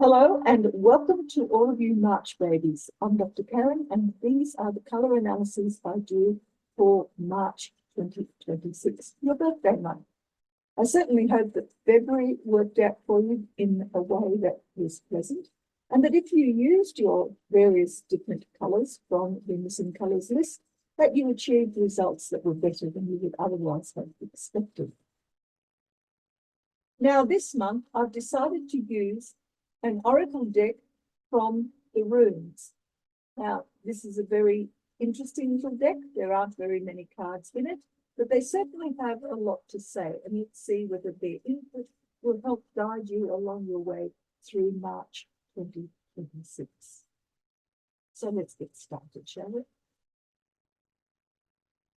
Hello and welcome to all of you March babies. I'm Dr. Karen and these are the colour analyses I do for March 2026, your birthday month. I certainly hope that February worked out for you in a way that was pleasant and that if you used your various different colours from the missing colours list, that you achieved results that were better than you would otherwise have expected. Now this month I've decided to use an oracle deck from the runes. Now, this is a very interesting little deck. There aren't very many cards in it, but they certainly have a lot to say, and let's see whether their input will help guide you along your way through March 2026. So let's get started, shall we?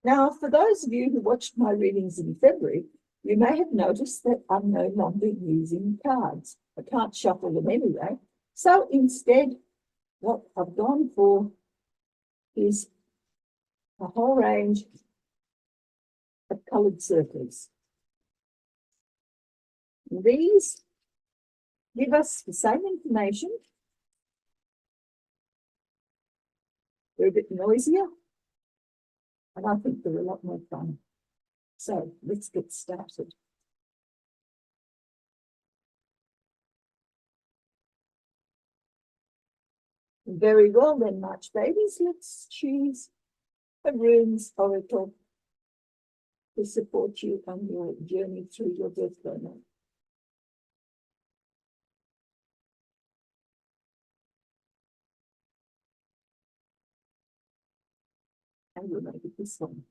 Now, for those of you who watched my readings in February, you may have noticed that I'm no longer using cards. I can't shuffle them anyway. So instead, what I've gone for is a whole range of coloured circles. These give us the same information. They're a bit noisier, and I think they're a lot more fun. So let's get started. Very well then, March babies, let's choose a runes oracle to support you on your journey through your birthday month. And we'll make it this one.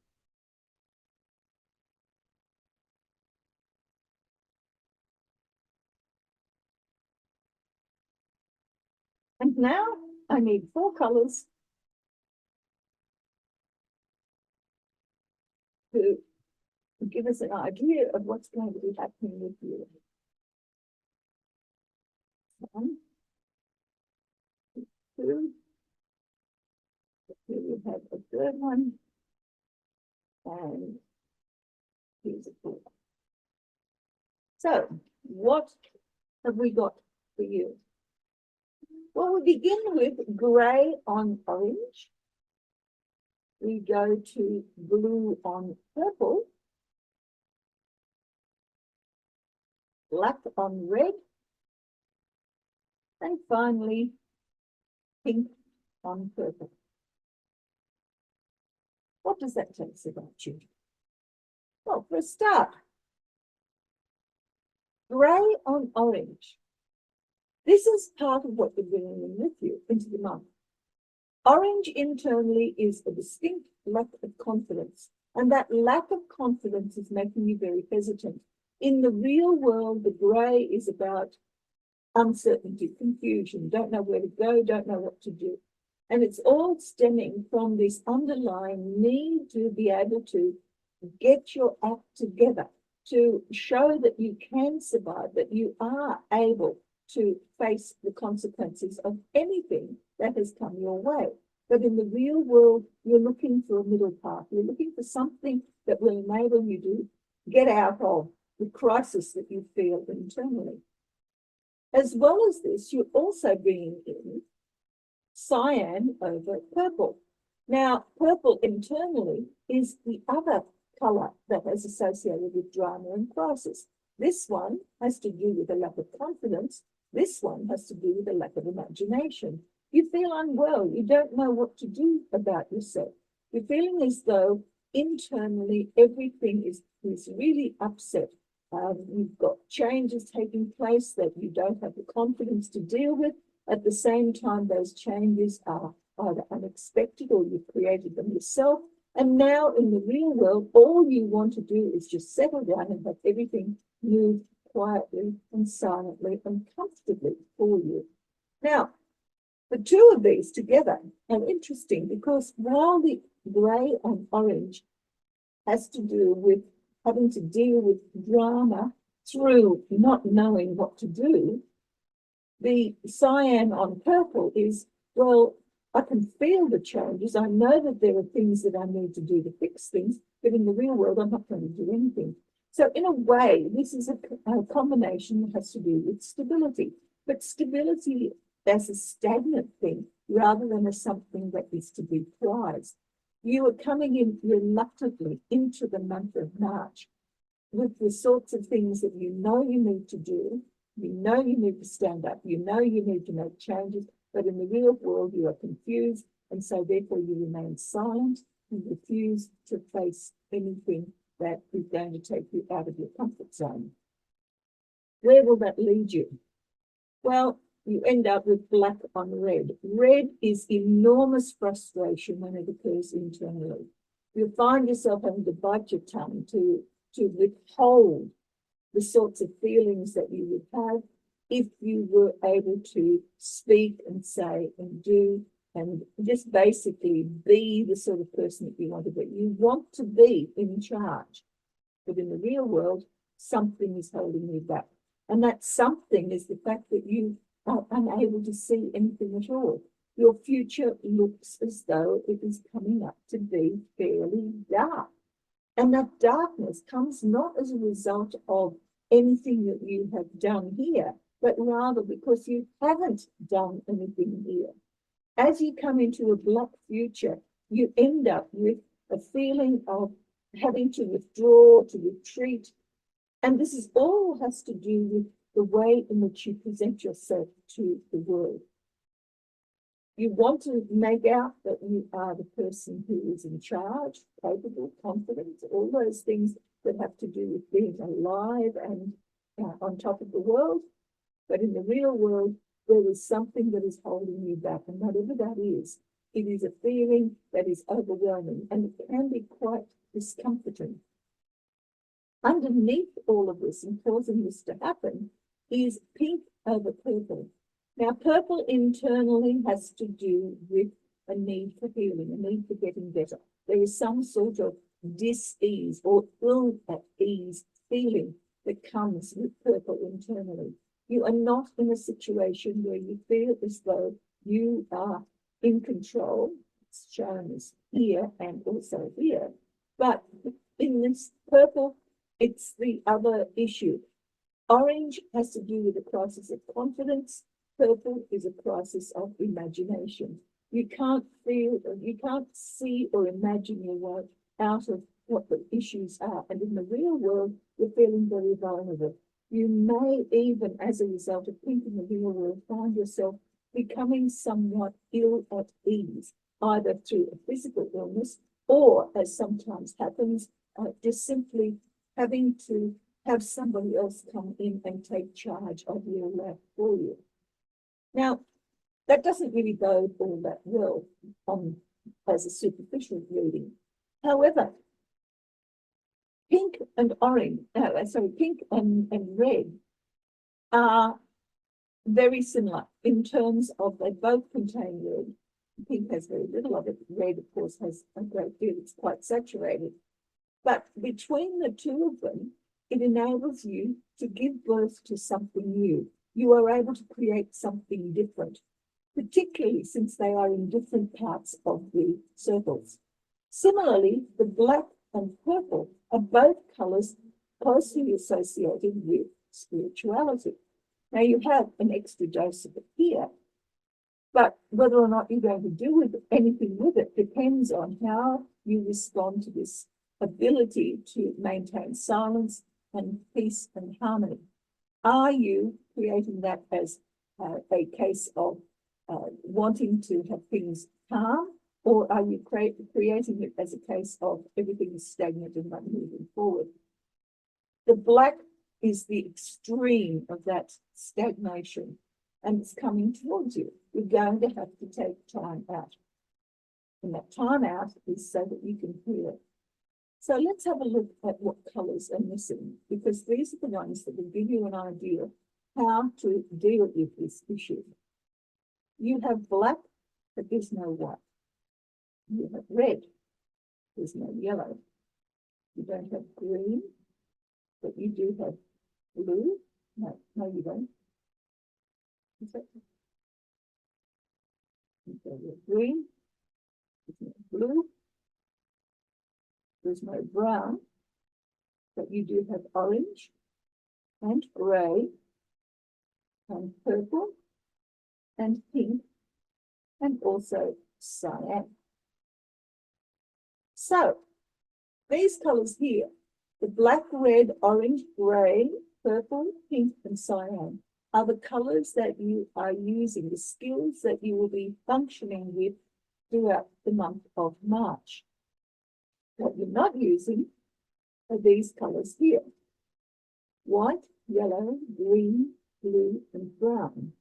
And now I need 4 colours to give us an idea of what's going to be happening with you. 1, 2, here we have a third one, and here's a 4. So, what have we got for you? Well, we begin with grey on orange. We go to blue on purple, black on red, and finally pink on purple. What does that tell us about you? Well, for a start, grey on orange. This is part of what you're bringing with you into the month. Orange internally is a distinct lack of confidence, and that lack of confidence is making you very hesitant. In the real world, the grey is about uncertainty, confusion, don't know where to go, don't know what to do. And it's all stemming from this underlying need to be able to get your act together, to show that you can survive, that you are able to face the consequences of anything that has come your way. But in the real world, you're looking for a middle path. You're looking for something that will enable you to get out of the crisis that you feel internally. As well as this, you're also bringing in cyan over purple. Now, purple internally is the other colour that is associated with drama and crisis. This one has to do with a lack of confidence. This one has to do with a lack of imagination. You feel unwell. You don't know what to do about yourself. You're feeling as though internally everything is really upset. You've got changes taking place that you don't have the confidence to deal with. At the same time, those changes are either unexpected or you've created them yourself. And now in the real world, all you want to do is just settle down and have everything move quietly and silently and comfortably for you. Now, the two of these together are interesting because while the grey and orange has to do with having to deal with drama through not knowing what to do, the cyan on purple is, well, I can feel the changes. I know that there are things that I need to do to fix things, but in the real world, I'm not going to do anything. So in a way, this is a combination that has to do with stability. But stability as a stagnant thing rather than as something that is to be prized. You are coming in reluctantly into the month of March with the sorts of things that you know you need to do, you know you need to stand up, you know you need to make changes, but in the real world you are confused, and so therefore you remain silent and refuse to face anything that is going to take you out of your comfort zone. Where will that lead you? Well, you end up with black on red. Red is enormous frustration when it occurs internally. You'll find yourself having to bite your tongue to withhold the sorts of feelings that you would have if you were able to speak and say and do and just basically be the sort of person that you want to be. You want to be in charge, but in the real world, something is holding you back. And that something is the fact that you are unable to see anything at all. Your future looks as though it is coming up to be fairly dark. And that darkness comes not as a result of anything that you have done here, but rather because you haven't done anything here. As you come into a black future, you end up with a feeling of having to withdraw, to retreat. And this is all has to do with the way in which you present yourself to the world. You want to make out that you are the person who is in charge, capable, confident, all those things that have to do with being alive and on top of the world. But in the real world, there is something that is holding you back. And whatever that is, it is a feeling that is overwhelming and it can be quite discomforting. Underneath all of this and causing this to happen is pink over purple. Now, purple internally has to do with a need for healing, a need for getting better. There is some sort of dis-ease or ill-at-ease feeling that comes with purple internally. You are not in a situation where you feel as though you are in control. It's shown as here and also here. But in this purple, it's the other issue. Orange has to do with a crisis of confidence. Purple is a crisis of imagination. You can't feel, you can't see or imagine your way out of what the issues are. And in the real world, you're feeling very vulnerable. You may even, as a result of pink in the real world, find yourself becoming somewhat ill at ease, either through a physical illness or, as sometimes happens, just simply having to have somebody else come in and take charge of your life for you. Now, that doesn't really bode all that well as a superficial reading. However, pink and orange, pink and red are very similar in terms of they both contain red. Pink has very little of it. Red, of course, has a great deal. It's quite saturated. But between the two of them, it enables you to give birth to something new. You are able to create something different, particularly since they are in different parts of the circles. Similarly, the black and purple are both colours closely associated with spirituality. Now, you have an extra dose of it here, but whether or not you're going to do with anything with it depends on how you respond to this ability to maintain silence and peace and harmony. Are you creating that as a case of wanting to have things calm, or are you creating it as a case of everything is stagnant and not moving forward? The black is the extreme of that stagnation, and it's coming towards you. You're going to have to take time out. And that time out is so that you can heal it. So let's have a look at what colours are missing, because these are the ones that will give you an idea how to deal with this issue. You have black, but there's no white. You have red, there's no yellow. You don't have green, but you do have blue. No, you don't. Is that? Okay, you have green, there's no blue, there's no brown, but you do have orange and grey and purple and pink and also cyan. So these colours here, the black, red, orange, grey, purple, pink and cyan, are the colours that you are using, the skills that you will be functioning with throughout the month of March. What you're not using are these colours here: white, yellow, green, blue and brown.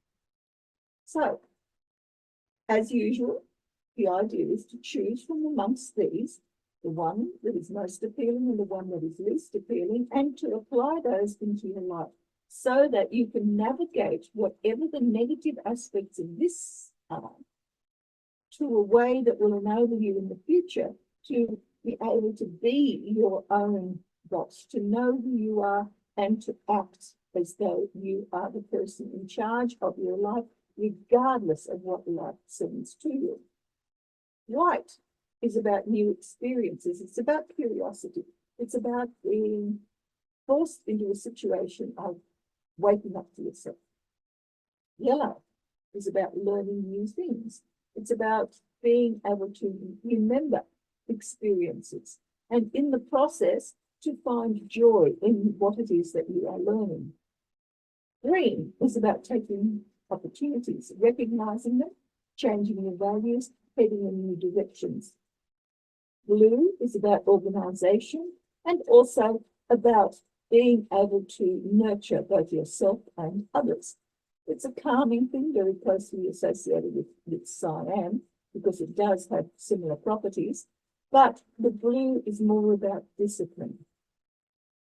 So, as usual, the idea is to choose from amongst these the one that is most appealing and the one that is least appealing, and to apply those into your life so that you can navigate whatever the negative aspects of this are to a way that will enable you in the future to be able to be your own boss, to know who you are and to act as though you are the person in charge of your life, regardless of what life sends to you. White is about new experiences. It's about curiosity. It's about being forced into a situation of waking up to yourself. Yellow is about learning new things. It's about being able to remember experiences and in the process to find joy in what it is that you are learning. Green is about taking opportunities, recognizing them, changing your values, heading in new directions. Blue is about organization and also about being able to nurture both yourself and others. It's a calming thing, very closely associated with cyan, because it does have similar properties, but the blue is more about discipline.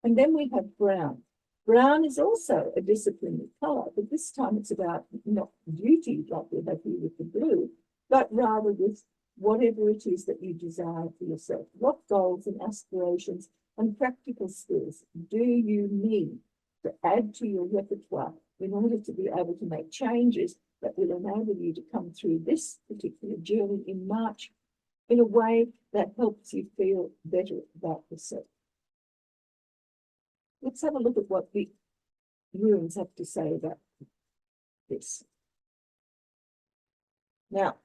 And then we have brown. Brown is also a disciplined color, but this time it's about not duty like we have here with the blue, but rather with whatever it is that you desire for yourself. What goals and aspirations and practical skills do you need to add to your repertoire in order to be able to make changes that will enable you to come through this particular journey in March in a way that helps you feel better about yourself? Let's have a look at what the runes have to say about this. Now,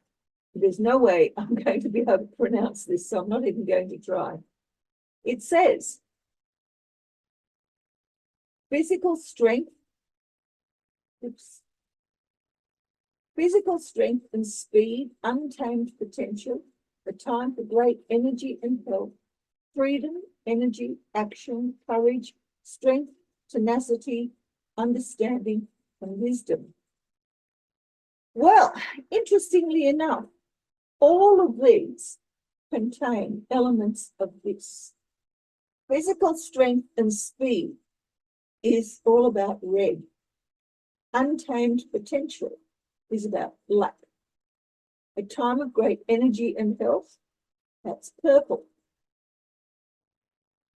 there's no way I'm going to be able to pronounce this, so I'm not even going to try. It says, physical strength, physical strength and speed, untamed potential, a time for great energy and health, freedom, energy, action, courage, strength, tenacity, understanding, and wisdom. Well, interestingly enough, all of these contain elements of this. Physical strength and speed is all about red. Untamed potential is about black. A time of great energy and health, that's purple.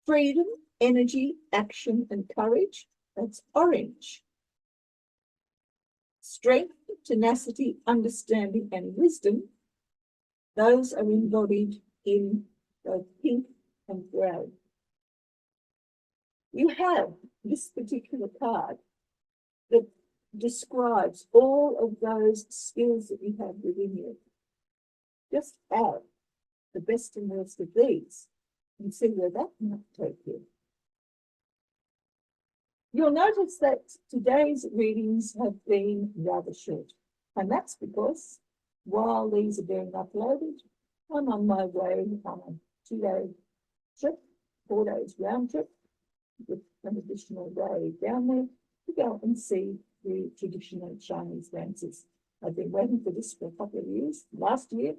Freedom, energy, action, and courage, that's orange. Strength, tenacity, understanding, and wisdom, those are embodied in both pink and grey. You have this particular card that describes all of those skills that you have within you. Just add the best and worst of these and see where that might take you. You'll notice that today's readings have been rather short, and that's because while these are being uploaded, I'm on my way on a 2-day trip, 4 days round trip, with an additional day down there to go and see the traditional Chinese dances. I've been waiting for this for a couple of years. Last year,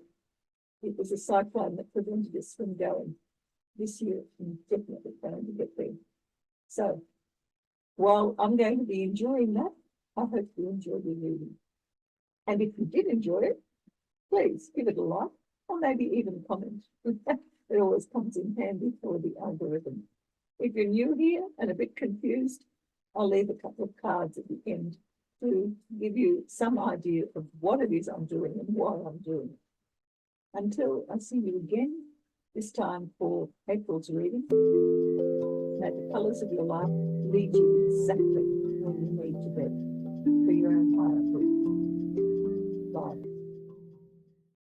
it was a cyclone that prevented us from going. This year, I'm definitely going to get there. So, while I'm going to be enjoying that, I hope you enjoy the reading. And if you did enjoy it, please give it a like, or maybe even comment. It always comes in handy for the algorithm. If you're new here and a bit confused, I'll leave a couple of cards at the end to give you some idea of what it is I'm doing and why I'm doing it. Until I see you again, this time for April's reading, may the colours of your life lead you exactly where you need to be. for your own